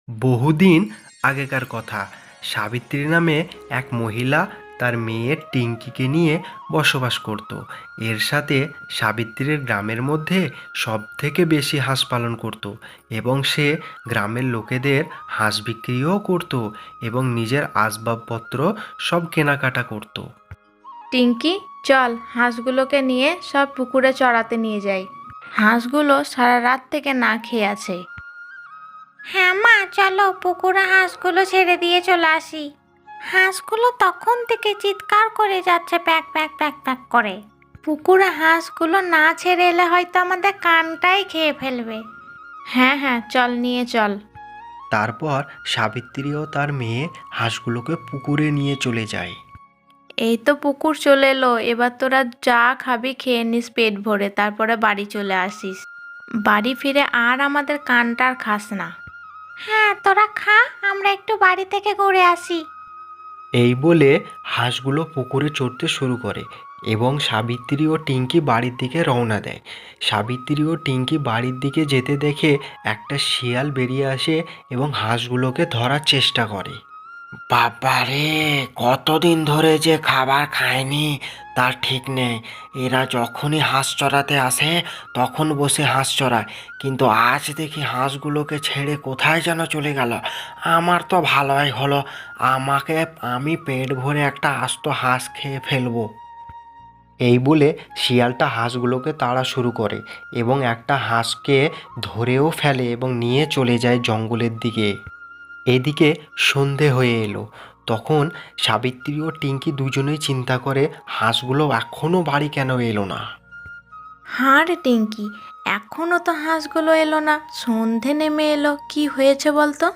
বহুদিন আগেকার কথা। সাবিত্রী নামে এক মহিলা তার মেয়ে টিঙ্কিকে নিয়ে বসবাস করত। এর সাথে সাবিত্রীর গ্রামের মধ্যে সব থেকে বেশি হাঁস পালন করত এবং সে গ্রামের লোকেদের হাঁস বিক্রিও করত এবং নিজের আসবাবপত্র সব কেনাকাটা করত। টিঙ্কি, চল হাঁসগুলোকে নিয়ে সব পুকুরে চড়াতে নিয়ে যাই। হাঁসগুলো সারা রাত থেকে না খেয়ে আছে। হ্যাঁ মা, চলো পুকুরে হাঁসগুলো ছেড়ে দিয়ে চলে আসি। হাঁসগুলো তখন থেকে চিৎকার করে যাচ্ছে, প্যাক প্যাক প্যাক প্যাক করে। পুকুরে হাঁসগুলো না ছেড়ে এলে হয়তো আমাদের কানটাই খেয়ে ফেলবে। হ্যাঁ হ্যাঁ, চল নিয়ে চল। তারপর সাবিত্রী ও তার মেয়ে হাঁসগুলোকে পুকুরে নিয়ে চলে যায়। এই তো পুকুর চলে এলো, এবার তোরা যা খাবি খেয়ে নিস পেট ভরে, তারপরে বাড়ি চলে আসিস। বাড়ি ফিরে আর আমাদের কানটার খাস না। হ্যাঁ তোরা খা, আমরা একটু বাড়ি থেকে ঘুরে আসি। এই বলে হাঁসগুলো পুকুরে চড়তে শুরু করে এবং সাবিত্রী ও টিঙ্কি বাড়ির দিকে রওনা দেয়। সাবিত্রী ও টিঙ্কি বাড়ির দিকে যেতে দেখে একটা শিয়াল বেরিয়ে আসে এবং হাঁসগুলোকে ধরার চেষ্টা করে। বাবারে, কতদিন ধরে যে খাবার খায়নি তার ঠিক নেই। এরা যখনই হাঁস চড়াতে আসে তখন বসে হাঁস চড়ায়, কিন্তু আজ দেখি হাঁসগুলোকে ছেড়ে কোথায় যেন চলে গেল। আমার তো ভালোই হলো, আমি পেট ভরে একটা আস্ত হাঁস খেয়ে ফেলবো। এই বলে শিয়ালটা হাঁসগুলোকে তাড়া শুরু করে এবং একটা হাঁসকে ধরেও ফেলে এবং নিয়ে চলে যায় জঙ্গলের দিকে। এদিকে সন্ধে হয়ে এলো। তখন সাবিত্রী ও টিঙ্কি দুজনেই চিন্তা করে হাঁসগুলো এখনো বাড়ি কেন এলো না। হ্যাঁ রে টিঙ্কি, এখনো তো হাঁসগুলো এলো না, সন্ধে নেমে এলো, কি হয়েছে বলতো?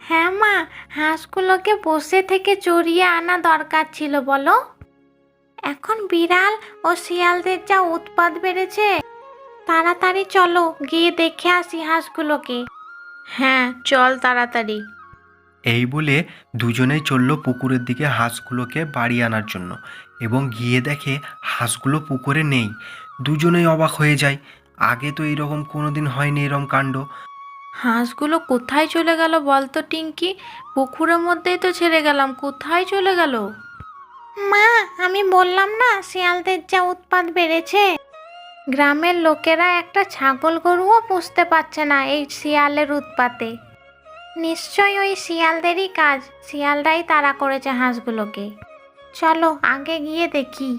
হ্যাঁ মা, হাঁসগুলোকে বসে থেকে চড়িয়ে আনা দরকার ছিল, বলো। এখন বিড়াল ও শিয়ালদের যা উৎপাত বেড়েছে। তাড়াতাড়ি চলো গিয়ে দেখে আসি হাঁসগুলোকে। হ্যাঁ চল তাড়াতাড়ি। এই বলে দুজনেই চলল পুকুরের দিকে হাঁসগুলোকে বাড়ি আনার জন্য এবং গিয়ে দেখে হাঁসগুলো পুকুরে নেই। দুজনেই অবাক হয়ে যায়। আগে তো এইরকম কোনোদিন হয়নি এরকম কাণ্ড। হাঁসগুলো কোথায় চলে গেল বলতো টিঙ্কি? পুকুরের মধ্যেই তো ছেড়ে গেলাম, কোথায় চলে গেল? মা, আমি বললাম না শিয়ালদের যা উৎপাত বেড়েছে। গ্রামের লোকেরা একটা ছাগল গরুও পুষতে পারছে না এই শিয়ালের উৎপাতে। নিশ্চয়ই ওই শিয়ালদেরই কাজ, শিয়ালরাই তাড়া করেছে হাঁসগুলোকে। চলো আগে গিয়ে দেখি।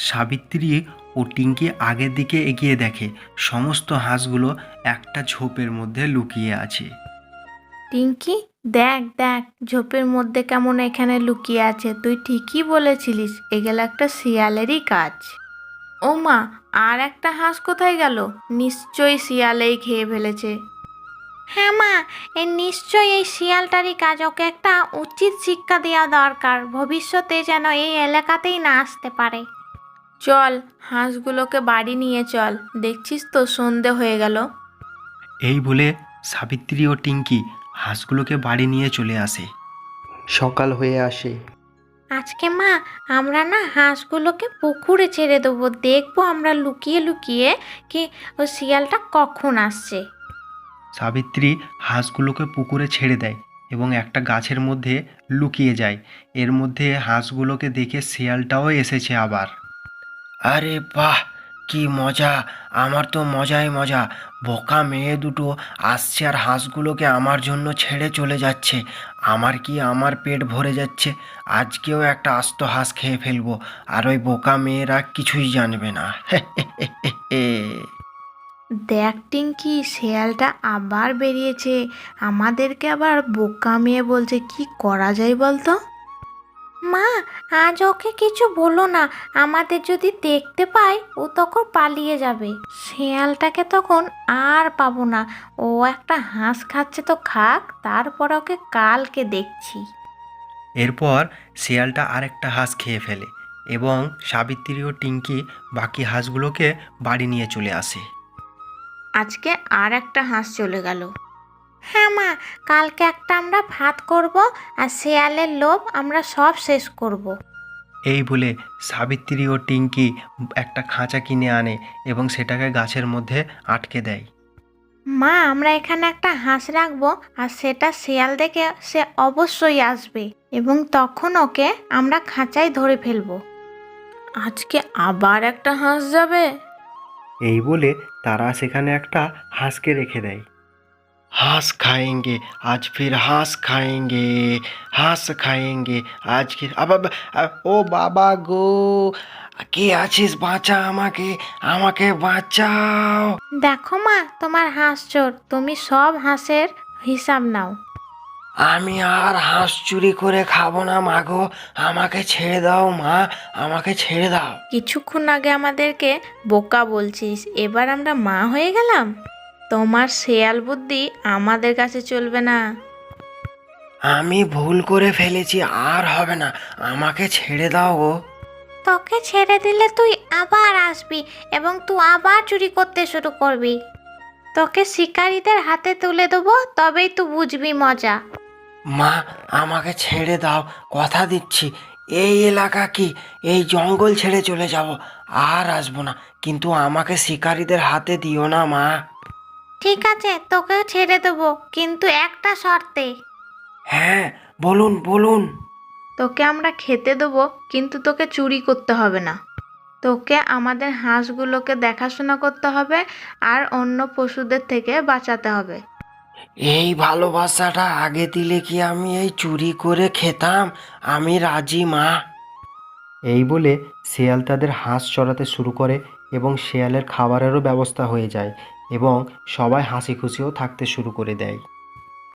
সাবিত্রী ও টিঙ্কি আগের দিকে এগিয়ে দেখে সমস্ত হাঁসগুলো একটা ঝোপের মধ্যে লুকিয়ে আছে। টিঙ্কি, দেখ দেখ ঝোপের মধ্যে কেমন এখানে লুকিয়ে আছে। তুই ঠিকই বলেছিলিস, এগুলো একটা শিয়ালেরই কাজ। ও মা, আর একটা হাঁস কোথায় গেল? নিশ্চয়ই শিয়ালেই খেয়ে ফেলেছে। হ্যাঁ মা, নিশ্চয়ই এই শিয়ালটারই কাজ। ওকে একটা উচিত শিক্ষা দেওয়া দরকার, ভবিষ্যতে যেন এই এলাকাতেই না আসতে পারে। চল হাঁসগুলোকে বাড়ি নিয়ে চল, দেখছিস তো সন্ধে হয়ে গেল। এই বলে সাবিত্রী ও টিঙ্কি হাঁসগুলোকে বাড়ি নিয়ে চলে আসে। সকাল হয়ে আসে। আজকে মা, আমরা না হাঁসগুলোকে পুকুরে ছেড়ে দেবো, দেখবো আমরা লুকিয়ে লুকিয়ে কি ও শিয়ালটা কখন আসছে। সাবিত্রী হাঁসগুলোকে পুকুরে ছেড়ে দেয় এবং একটা গাছের মধ্যে লুকিয়ে যায়। এর মধ্যে হাঁসগুলোকে দেখে শিয়ালটাও এসেছে আবার। আরে বাহ, কি মজা! আমার তো মজাই মজা। বোকা মেয়ে দুটো আসছে আর হাঁসগুলোকে আমার জন্য ছেড়ে চলে যাচ্ছে। আমার পেট ভরে যাচ্ছে। আজকেও একটা আস্ত হাঁস খেয়ে ফেলবো, আর ওই বোকা মেয়েরা কিছুই জানবে না। দেখ টিঙ্কি, শেয়ালটা আবার বেরিয়েছে, আমাদেরকে আবার বোকা মেয়ে বলছে। কি করা যায় বলতো? মা, আজ ওকে কিছু বলো না। আমাদের যদি দেখতে পায় ও তখন পালিয়ে যাবে। শেয়ালটাকে তখন আর পাবো না। ও একটা হাঁস খাচ্ছে তো খাক, তারপর ওকে কালকে দেখছি। এরপর শিয়ালটা আরেকটা হাঁস খেয়ে ফেলে এবং সাবিত্রী ও টিঙ্কি বাকি হাঁসগুলোকে বাড়ি নিয়ে চলে আসে। আজকে আর একটা হাঁস চলে গেল। হ্যাঁ মা, কালকে একটা আমরা ভাত করব, আর শেয়ালের লোভ আমরা সব শেষ করব। এই বলে সাবিত্রী ও টিঙ্কি একটা খাঁচা কিনে আনে এবং সেটাকে গাছের মধ্যে আটকে দেয়। মা, আমরা এখানে একটা হাঁস রাখবো, আর সেটা শিয়াল দেখে সে অবশ্যই আসবে, এবং তখন ওকে আমরা খাঁচায় ধরে ফেলবো। আজকে আবার একটা হাঁস যাবে? এই বলে তারা সেখানে একটা হাঁসকে রেখে দেয়। হাঁস খাएंगे আজ ফির হাঁস খাएंगे, হাঁস খাएंगे আজকে ও বাবা গো, কে আছিস, বাঁচা আমাকে, আমাকে বাঁচাও। দেখো মা, তোমার হাঁস চোর, তুমি সব হাঁসের হিসাব নাও। আমি আর হাঁস চুরি করে খাবো না মা গো, আমাকে ছেড়ে দাও মা, আমাকে ছেড়ে দাও। কিছুক্ষণ আগে আমাদেরকে বোকা বলছিস, এবার আমরা মা হয়ে গেলাম? তোমার শেয়াল বুদ্ধি আমাদের কাছে চলবে না। আমি ভুল করে ফেলেছি, আর হবে না, আমাকে ছেড়ে দাও গো। তোকে ছেড়ে দিলে তুই আবার আসবি, এবং তুই আবার চুরি করতে শুরু করবি। তোকে শিকারীদের হাতে তুলে দেবো, তবেই তুই বুঝবি মজা। মা, আমাকে ছেড়ে দাও, কথা দিচ্ছি, এই এলাকা কি, এই জঙ্গল ছেড়ে চলে যাব, আর আসবো না, কিন্তু আমাকে শিকারীদের হাতে দিও না মা। ঠিক আছে, তোকে ছেড়ে দেবো, কিন্তু একটা শর্তে। হ্যাঁ, বলুন বলুন। তোকে আমরা খেতে দেবো, কিন্তু তোকে চুরি করতে হবে না। তোকে আমাদের হাঁসগুলোকে দেখাশোনা করতে হবে, আর অন্য পশুদের থেকে বাঁচাতে হবে। এই ভালোবাসাটা আগে দিলে কি আমি এই চুরি করে খেতাম, আমি রাজি মা। এই বলে শেয়াল তাদের হাঁস চড়াতে শুরু করে, এবং শেয়ালের খাবারেরও ব্যবস্থা হয়ে যায়, এবং সবাই হাসি খুশিও থাকতে শুরু করে দেয়।